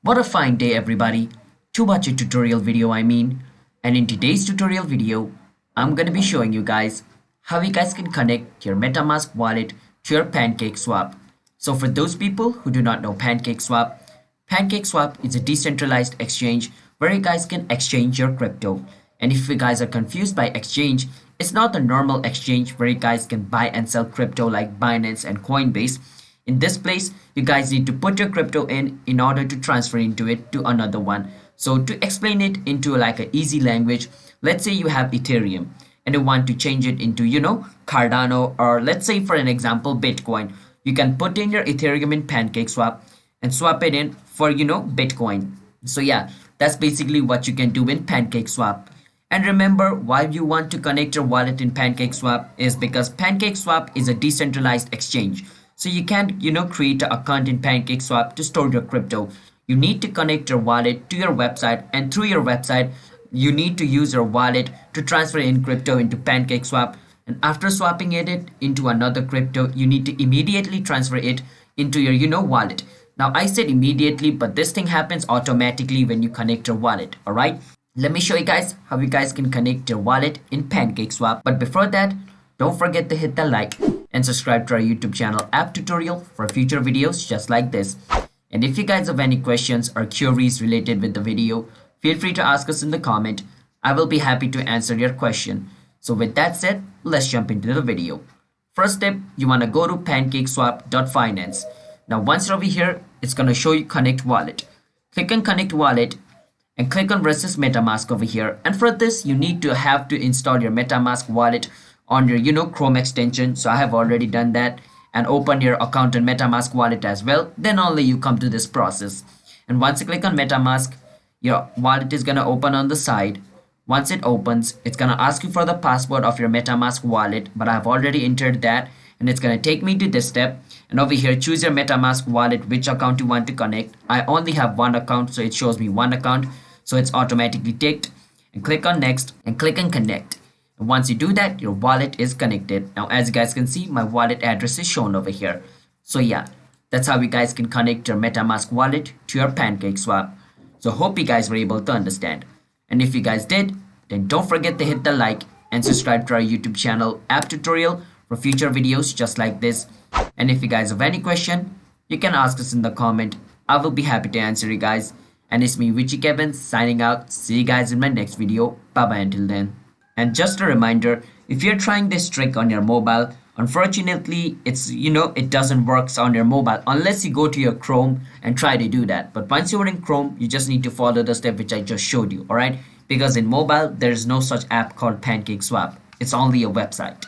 What a fine day, everybody, to watch a tutorial video, And in today's tutorial video, I'm gonna be showing you guys how you guys can connect your Metamask wallet to your PancakeSwap. So for those people who do not know PancakeSwap, PancakeSwap is a decentralized exchange where you guys can exchange your crypto. And if you guys are confused by exchange, it's not a normal exchange where you guys can buy and sell crypto like Binance and Coinbase. In this place, you guys need to put your crypto in order to transfer into it to another one. So to explain it into like an easy language, let's say you have Ethereum and you want to change it into, Cardano, or let's say for an example, Bitcoin. You can put in your Ethereum in PancakeSwap and swap it in for, Bitcoin. So yeah, that's basically what you can do in PancakeSwap. And remember, why you want to connect your wallet in PancakeSwap is because PancakeSwap is a decentralized exchange. So you can't, create an account in PancakeSwap to store your crypto. You need to connect your wallet to your website, and through your website, you need to use your wallet to transfer in crypto into PancakeSwap. And after swapping it into another crypto, you need to immediately transfer it into your, wallet. Now I said immediately, but this thing happens automatically when you connect your wallet. All right. Let me show you guys how you guys can connect your wallet in PancakeSwap. But before that, don't forget to hit the like and subscribe to our YouTube channel App Tutorial for future videos just like this. And if you guys have any questions or queries related with the video, feel free to ask us in the comment. I will be happy to answer your question. So with that said, let's jump into the video. First step, you want to go to pancakeswap.finance. Now once you're over here, it's going to show you connect wallet. Click on connect wallet and click on versus Metamask over here. And for this, you need to have to install your Metamask wallet on your Chrome extension. So I have already done that, and open your account on Metamask wallet as well. Then only you come to this process. And once you click on Metamask, your wallet is gonna open on the side. Once it opens, it's gonna ask you for the password of your Metamask wallet, but I've already entered that, and it's gonna take me to this step. And over here, choose your Metamask wallet, which account you want to connect. I only have one account, so it shows me one account, so it's automatically ticked. And click on next and click on connect. And once you do that, your wallet is connected. Now as you guys can see, my wallet address is shown over here. So yeah, that's how you guys can connect your Metamask wallet to your PancakeSwap. So hope you guys were able to understand. And if you guys did, then don't forget to hit the like and subscribe to our YouTube channel App Tutorial for future videos just like this. And if you guys have any question, you can ask us in the comment. I will be happy to answer you guys. And it's me, Richie Kevin, signing out. See you guys in my next video. Bye bye until then. And just a reminder, if you're trying this trick on your mobile, unfortunately, it doesn't work on your mobile unless you go to your Chrome and try to do that. But once you're in Chrome, you just need to follow the step which I just showed you, all right? Because in mobile, there's no such app called PancakeSwap. It's only a website.